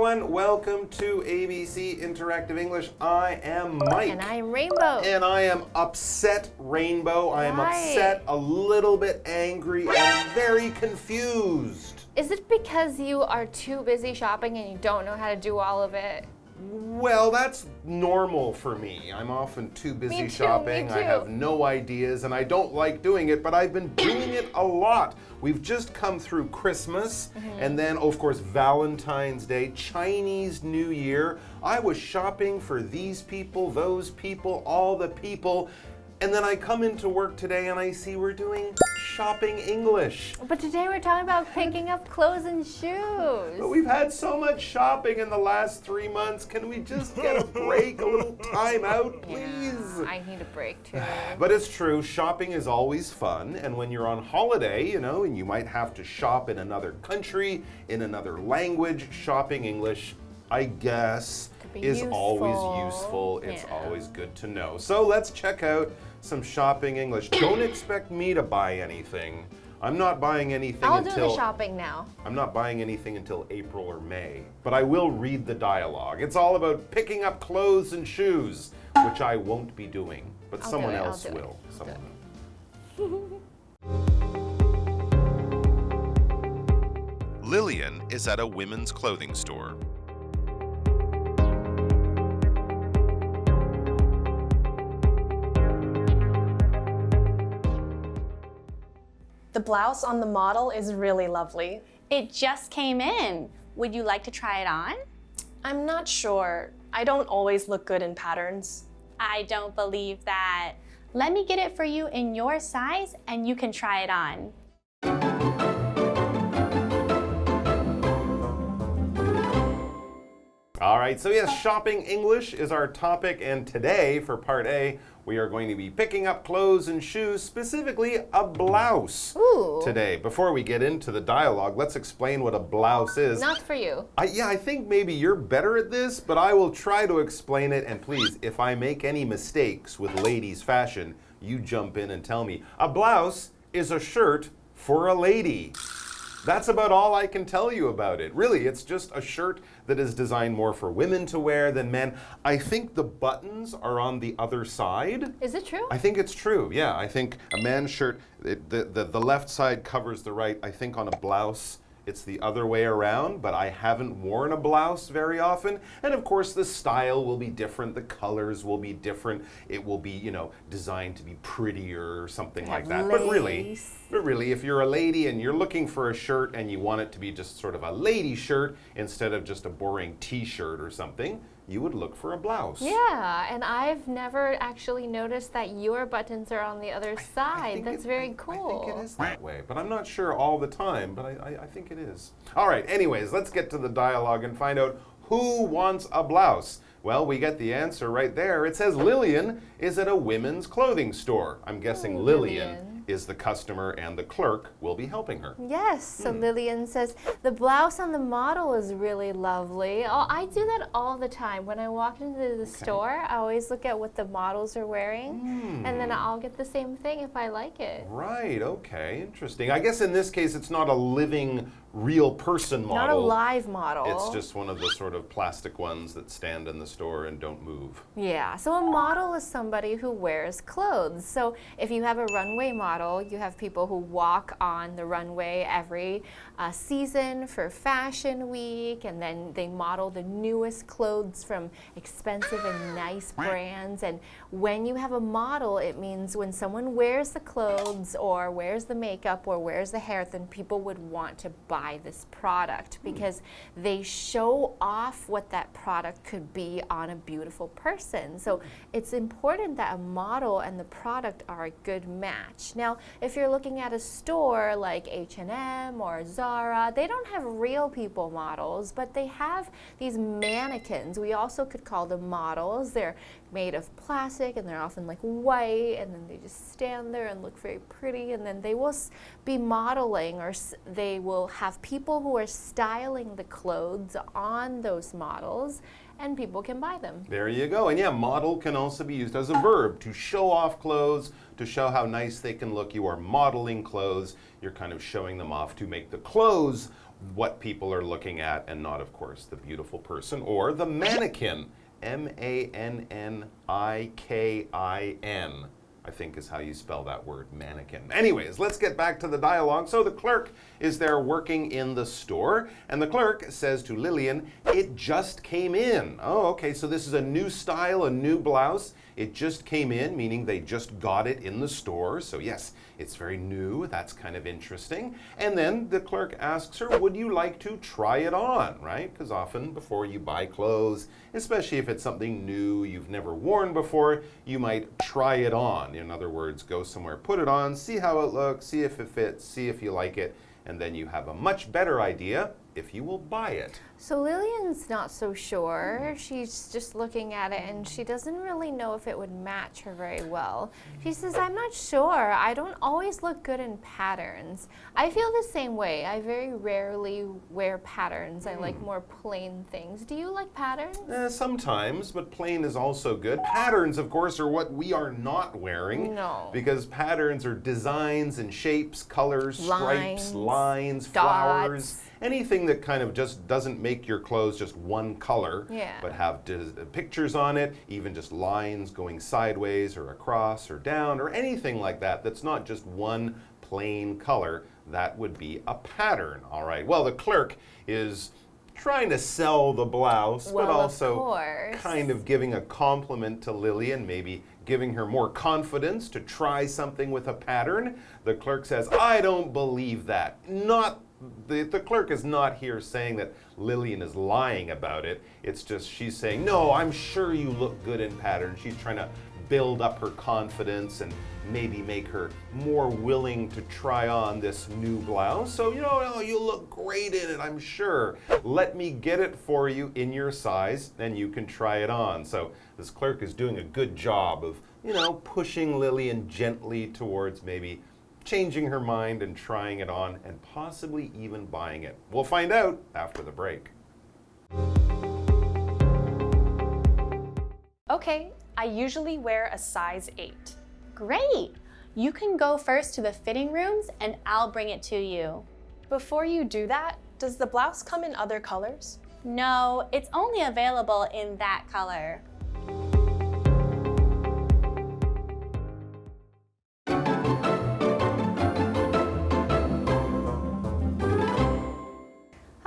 everyone. Welcome to ABC Interactive English. I am Mike. And I am Rainbow. And I am upset, Rainbow. I am upset, a little bit angry, and very confused. Is it because you are too busy shopping and you don't know how to do all of it? Well, that's normal for me. I'm often too busy shopping. I have no ideas and I don't like doing it, but I've been doing it a lot. We've just come through Christmas and then, of course, Valentine's Day, Chinese New Year. I was shopping for these people, those people, all the people. And then I come into work today and I see we're doing shopping English. But today we're talking about picking up clothes and shoes. But we've had so much shopping in the last 3 months. Can we just get a break, a little time out, please? Yeah, I need a break too. But it's true, shopping is always fun. And when you're on holiday, you know, and you might have to shop in another country, in another language, shopping English, I guess, is always useful. It's always good to know. So let's check out some shopping English. Don't expect me to buy anything. I'm not buying anything I'll do the shopping now. I'm not buying anything until April or May. But I will read the dialogue. It's all about picking up clothes and shoes, which I won't be doing. But someone else will. Lillian is at a women's clothing store. The blouse on the model is really lovely. It just came in. Would you like to try it on? I'm not sure. I don't always look good in patterns. I don't believe that. Let me get it for you in your size and you can try it on. All right, so yes, shopping English is our topic, and today, for part A, we are going to be picking up clothes and shoes, specifically a blouse today. Before we get into the dialogue, let's explain what a blouse is. Not for you. I think maybe you're better at this, but I will try to explain it, and please, if I make any mistakes with ladies' fashion, you jump in and tell me. A blouse is a shirt for a lady. That's about all I can tell you about it. Really, it's just a shirt that is designed more for women to wear than men. I think the buttons are on the other side. Is it true? I think it's true, yeah. I think a man's shirt, the left side covers the right. I think on a blouse, it's the other way around, but I haven't worn a blouse very often. And of course, the style will be different. The colors will be different. It will be, you know, designed to be prettier or something like that. But really, if you're a lady and you're looking for a shirt and you want it to be just sort of a lady shirt instead of just a boring t-shirt or something, you would look for a blouse. Yeah, and I've never actually noticed that your buttons are on the other side. That's very cool. I think it is that way, but I'm not sure all the time, but I think it is. All right, anyways, let's get to the dialogue and find out who wants a blouse. Well, we get the answer right there. It says Lillian is at a women's clothing store. I'm guessing Lillian is the customer and the clerk will be helping her. Yes, so Lillian says, the blouse on the model is really lovely. Oh, I do that all the time. When I walk into the store, I always look at what the models are wearing, and then I'll get the same thing if I like it. Right, okay, interesting. I guess in this case, it's not a living, real person model. Not a live model. It's just one of the sort of plastic ones that stand in the store and don't move. Yeah, so a model is somebody who wears clothes. So if you have a runway model, you have people who walk on the runway every season for Fashion Week, and then they model the newest clothes from expensive and nice brands. And when you have a model, it means when someone wears the clothes or wears the makeup or wears the hair, then people would want to buy this product because they show off what that product could be on a beautiful person. So it's important that a model and the product are a good match. Now, if you're looking at a store like H&M or Zara, they don't have real people models, but they have these mannequins. We also could call them models. They're made of plastic and they're often like white, and then they just stand there and look very pretty, and then they will be modeling, or they will have people who are styling the clothes on those models, and people can buy them. There you go. And yeah, model can also be used as a verb to show off clothes, to show how nice they can look. You are modeling clothes. You're kind of showing them off to make the clothes what people are looking at and not, of course, the beautiful person or the mannequin. M-A-N-N-I-K-I-N. I think is how you spell that word, mannequin. Anyways, let's get back to the dialogue. So the clerk is there working in the store, and the clerk says to Lillian, "It just came in." Oh, okay, so this is a new style, a new blouse. It just came in, meaning they just got it in the store. So yes, it's very new. That's kind of interesting. And then the clerk asks her, would you like to try it on, right? Because often before you buy clothes, especially if it's something new you've never worn before, you might try it on. In other words, go somewhere, put it on, see how it looks, see if it fits, see if you like it, and then you have a much better idea if you will buy it. So Lillian's not so sure. She's just looking at it and she doesn't really know if it would match her very well. She says, I'm not sure. I don't always look good in patterns. I feel the same way. I very rarely wear patterns. I like more plain things. Do you like patterns? Sometimes, but plain is also good. Patterns, of course, are what we are not wearing. No. Because patterns are designs and shapes, colors, stripes, lines, dots. flowers. Anything that kind of just doesn't make your clothes just one color, but have pictures on it, even just lines going sideways or across or down or anything like that that's not just one plain color, that would be a pattern. All right, well, the clerk is trying to sell the blouse, but also kind of giving a compliment to Lillian, maybe giving her more confidence to try something with a pattern. The clerk says, I don't believe that. The clerk is not here saying that Lillian is lying about it. It's just she's saying, no, I'm sure you look good in pattern. She's trying to build up her confidence and maybe make her more willing to try on this new blouse. So, you look great in it, I'm sure. Let me get it for you in your size and you can try it on. So this clerk is doing a good job of, pushing Lillian gently towards maybe changing her mind and trying it on and possibly even buying it. We'll find out after the break. Okay, I usually wear a size 8. Great! You can go first to the fitting rooms and I'll bring it to you. Before you do that, does the blouse come in other colors? No, it's only available in that color.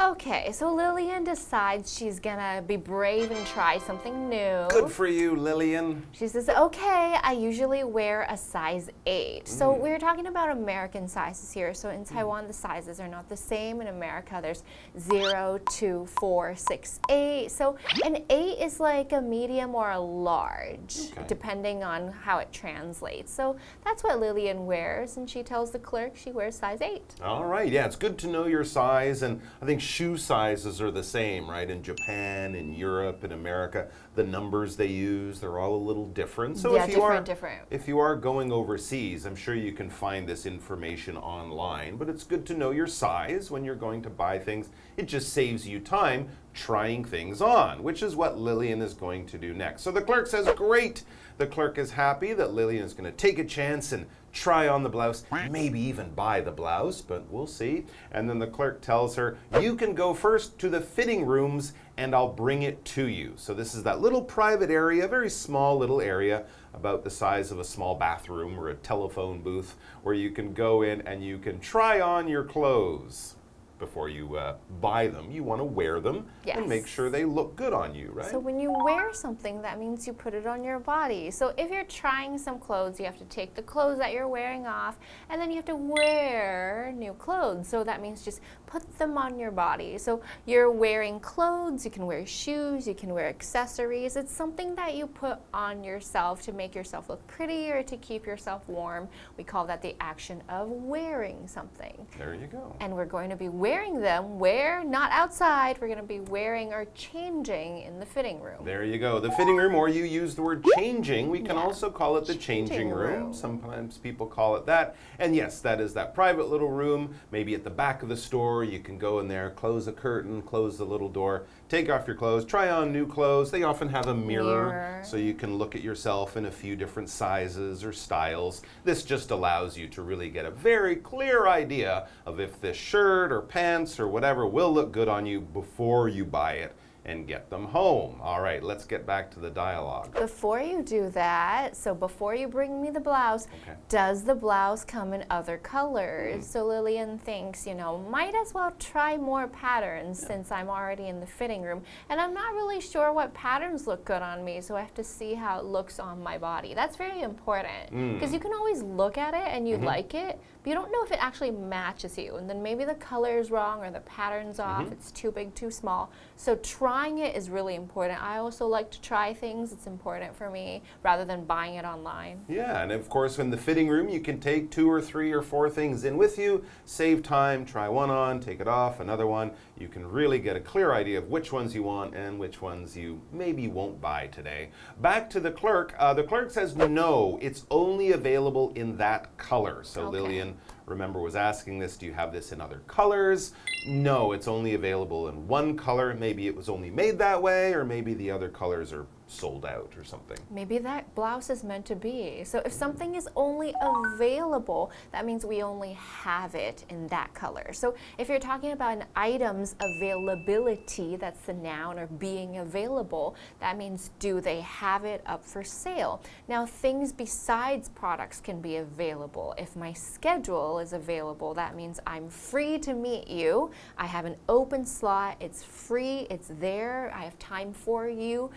Okay, so Lillian decides she's gonna be brave and try something new. Good for you, Lillian. She says, okay, I usually wear a size 8. So we're talking about American sizes here. So in Taiwan, the sizes are not the same. In America, there's 0, 2, 4, 6, 8. So an 8 is like a medium or a large, depending on how it translates. So that's what Lillian wears, and she tells the clerk she wears size 8. All right, yeah, it's good to know your size, and I think shoe sizes are the same, right? In Japan, in Europe, in America, the numbers they use, they're all a little different. So yeah, different. If you are going overseas, I'm sure you can find this information online, but it's good to know your size when you're going to buy things. It just saves you time trying things on, which is what Lillian is going to do next. So the clerk says, great. The clerk is happy that Lillian is going to take a chance and try on the blouse, maybe even buy the blouse, but we'll see. And then the clerk tells her, you can go first to the fitting rooms and I'll bring it to you. So this is that little private area, very small little area, about the size of a small bathroom or a telephone booth, where you can go in and you can try on your clothes. Before you buy them, you want to wear them and make sure they look good on you, right? So when you wear something, that means you put it on your body. So if you're trying some clothes, you have to take the clothes that you're wearing off, and then you have to wear new clothes. So that means just put them on your body. So you're wearing clothes, you can wear shoes, you can wear accessories. It's something that you put on yourself to make yourself look pretty or to keep yourself warm. We call that the action of wearing something. There you go. And we're going to be wearing them where? Not outside. We're going to be wearing or changing in the fitting room. There you go. The fitting room, or you use the word changing. We can also call it the changing room. Sometimes people call it that. And yes, that is that private little room, maybe at the back of the store. You can go in there, close a curtain, close the little door, take off your clothes, try on new clothes. They often have a mirror, so you can look at yourself in a few different sizes or styles. This just allows you to really get a very clear idea of if this shirt or pants pants or whatever will look good on you before you buy it and get them home. All right, let's get back to the dialogue. Before you do that, so before you bring me the blouse, does the blouse come in other colors? So Lillian thinks, might as well try more patterns since I'm already in the fitting room. And I'm not really sure what patterns look good on me, so I have to see how it looks on my body. That's very important because you can always look at it and you like it, but you don't know if it actually matches you. And then maybe the color is wrong or the pattern's off, it's too big, too small. So trying it is really important. I also like to try things. It's important for me rather than buying it online. Yeah, and of course in the fitting room you can take 2 or 3 or 4 things in with you, save time, try one on, take it off, another one. You can really get a clear idea of which ones you want and which ones you maybe won't buy today. Back to the clerk. The clerk says no, it's only available in that color. So Lillian, remember, was asking this, do you have this in other colors? No, it's only available in one color. Maybe it was only made that way, or maybe the other colors are sold out or something. Maybe that blouse is meant to be. So if something is only available, that means we only have it in that color. So if you're talking about an item's availability, that's the noun, or being available, that means do they have it up for sale? Now, things besides products can be available. If my schedule is available, that means I'm free to meet you. I have an open slot, it's free, it's there, I have time for you.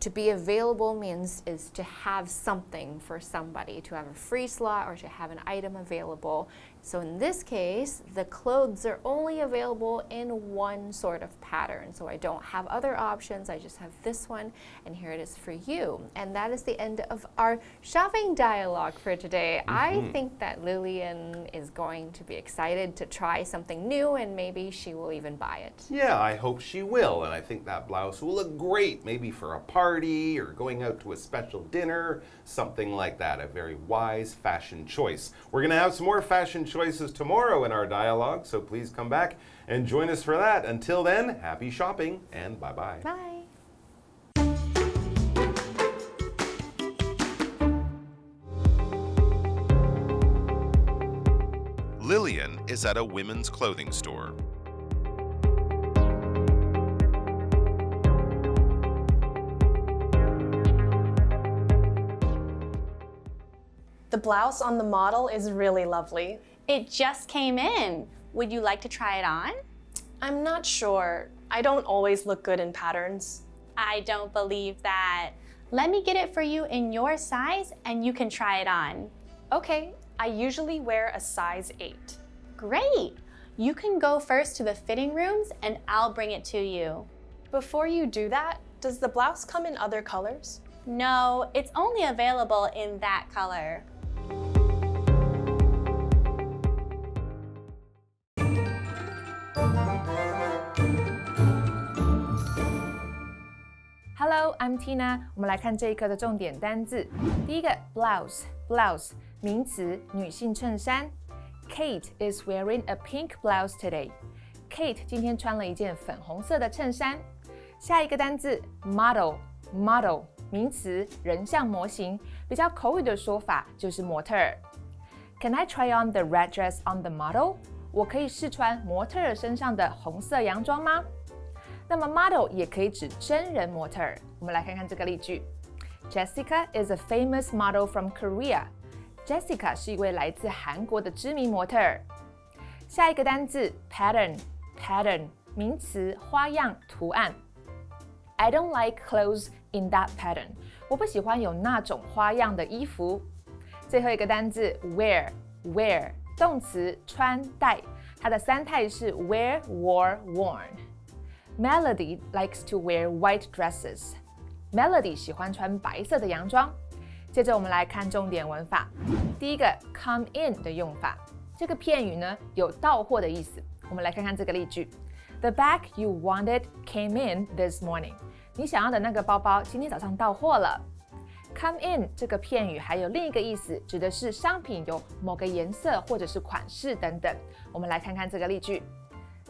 To be available means is to have something for somebody, to have a free slot or to have an item available. So in this case, the clothes are only available in one sort of pattern. So I don't have other options, I just have this one, and here it is for you. And that is the end of our shopping dialogue for today. I think that Lillian is going to be excited to try something new, and maybe she will even buy it. Yeah, I hope she will, and I think that blouse will look great, maybe for a party or going out to a special dinner, something like that. A very wise fashion choice. We're going to have some more fashion choices tomorrow in our dialogue, so please come back and join us for that. Until then, happy shopping and bye-bye. Bye. Lillian is at a women's clothing store. The blouse on the model is really lovely. It just came in. Would you like to try it on? I'm not sure. I don't always look good in patterns. I don't believe that. Let me get it for you in your size and you can try it on. Okay, I usually wear a size 8. Great! You can go first to the fitting rooms and I'll bring it to you. Before you do that, does the blouse come in other colors? No, it's only available in that color. Hello, I'm Tina. 我们来看这一课的重点单字。第一个 blouse 名词，女性衬衫。Kate is wearing a pink blouse today. Kate 今天穿了一件粉红色的衬衫。下一个单字 model 名词，人像模型，比较口语的说法就是模特儿。Can I try on the red dress on the model? 我可以试穿模特儿身上的红色洋装吗？那么 model 也可以指真人模特儿。我们来看看这个例句。Jessica is a famous model from Korea. Jessica 是一位来自韩国的知名模特儿。下一个单字 pattern 名词，花样、图案。I don't like clothes in that pattern. 我不喜欢有那种花样的衣服。最后一个单字 wear 动词，穿戴，它的三态是 wear, wore, worn。Melody likes to wear white dresses. Melody 喜欢穿白色的洋装。接着我们来看重点文法。第一个 come in 的用法，这个片语呢有到货的意思。我们来看看这个例句。The bag you wanted came in this morning. 你想要的那个包包今天早上到货了。Come in 这个片语还有另一个意思，指的是商品有某个颜色或者是款式等等。我们来看看这个例句。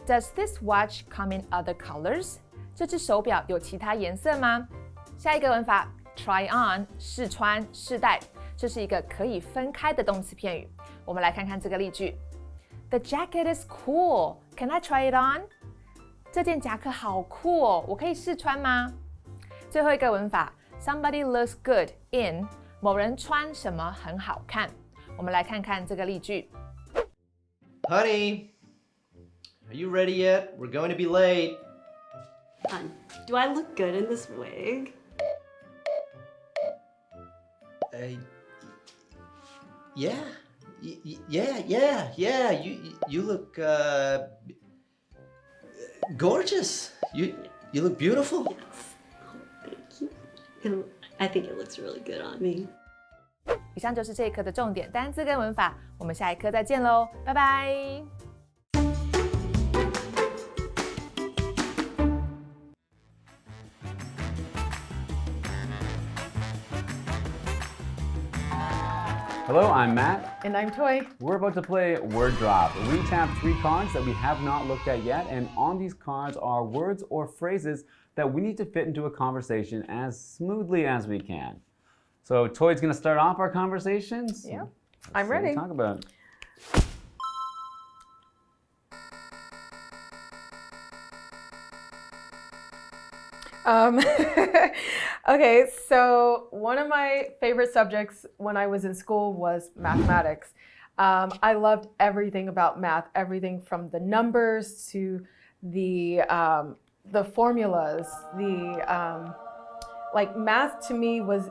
Does this watch come in other colors? 这只手表有其他颜色吗？下一个文法 try on 试穿、试戴，这是一个可以分开的动词片语。我们来看看这个例句。The jacket is cool. Can I try it on? 这件夹克好酷哦，我可以试穿吗？最后一个文法 ，Somebody looks good in 某人穿什么很好看。我们来看看这个例句。Honey, are you ready yet? We're going to be late. Do I look good in this wig? Yeah. Yeah. You look gorgeous. You look beautiful. Yes. Oh, thank you. I think it looks really good on me. 以上就是这一课的重点单字跟文法，我们下一课再见喽，拜拜。Hello, I'm Matt. And I'm Toi. We're about to play Word Drop. We tap 3 cards that we have not looked at yet, and on these cards are words or phrases that we need to fit into a conversation as smoothly as we can. So Toi's going to start off our conversations. Yeah, I'm ready. Talk about it. Okay, so one of my favorite subjects when I was in school was mathematics. I loved everything about math, everything from the numbers to the formulas. Like math to me was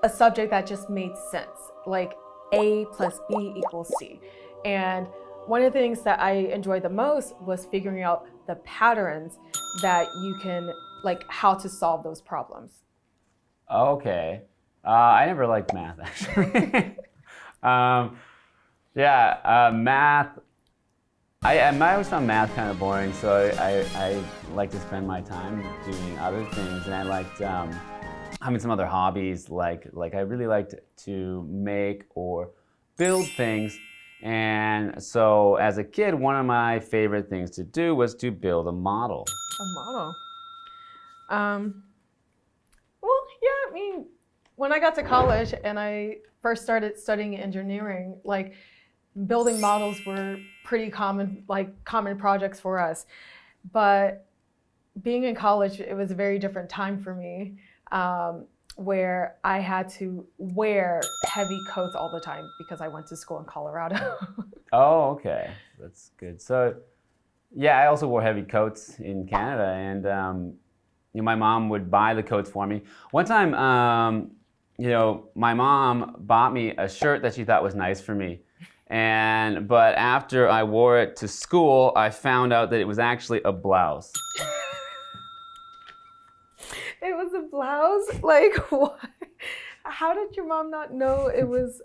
a subject that just made sense. Like A plus B equals C. And one of the things that I enjoyed the most was figuring out the patterns that you can, like how to solve those problems. Okay. I never liked math, actually. Math. I always found math kind of boring, so I like to spend my time doing other things, and I liked having some other hobbies. Like I really liked to make or build things, and so as a kid, one of my favorite things to do was to build a model. A model. Well, yeah, I mean, when I got to college and I first started studying engineering, like building models were pretty common projects for us. But being in college, it was a very different time for me, where I had to wear heavy coats all the time because I went to school in Colorado. Oh, okay. That's good. So, yeah, I also wore heavy coats in Canada, and my mom would buy the coats for me. One time, my mom bought me a shirt that she thought was nice for me. But after I wore it to school, I found out that it was actually a blouse. It was a blouse? Like, what? How did your mom not know it was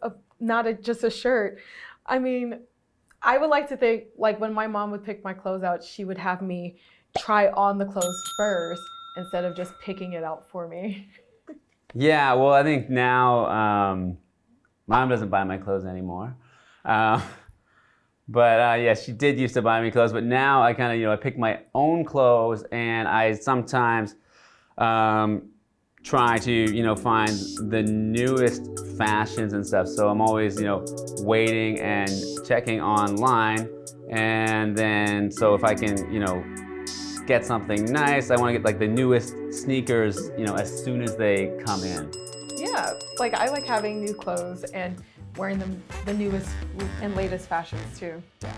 just a shirt? I mean, I would like to think, like, when my mom would pick my clothes out, she would have me try on the clothes first instead of just picking it out for me. Yeah, well, I think now mom doesn't buy my clothes anymore. Yeah, she did used to buy me clothes, but now I kind of, I pick my own clothes, and I sometimes try to, find the newest fashions and stuff. So I'm always, waiting and checking online, and then so if I can, get something nice, I want to get like the newest sneakers, as soon as they come in. Yeah, like I like having new clothes and wearing the newest and latest fashions too. Yeah.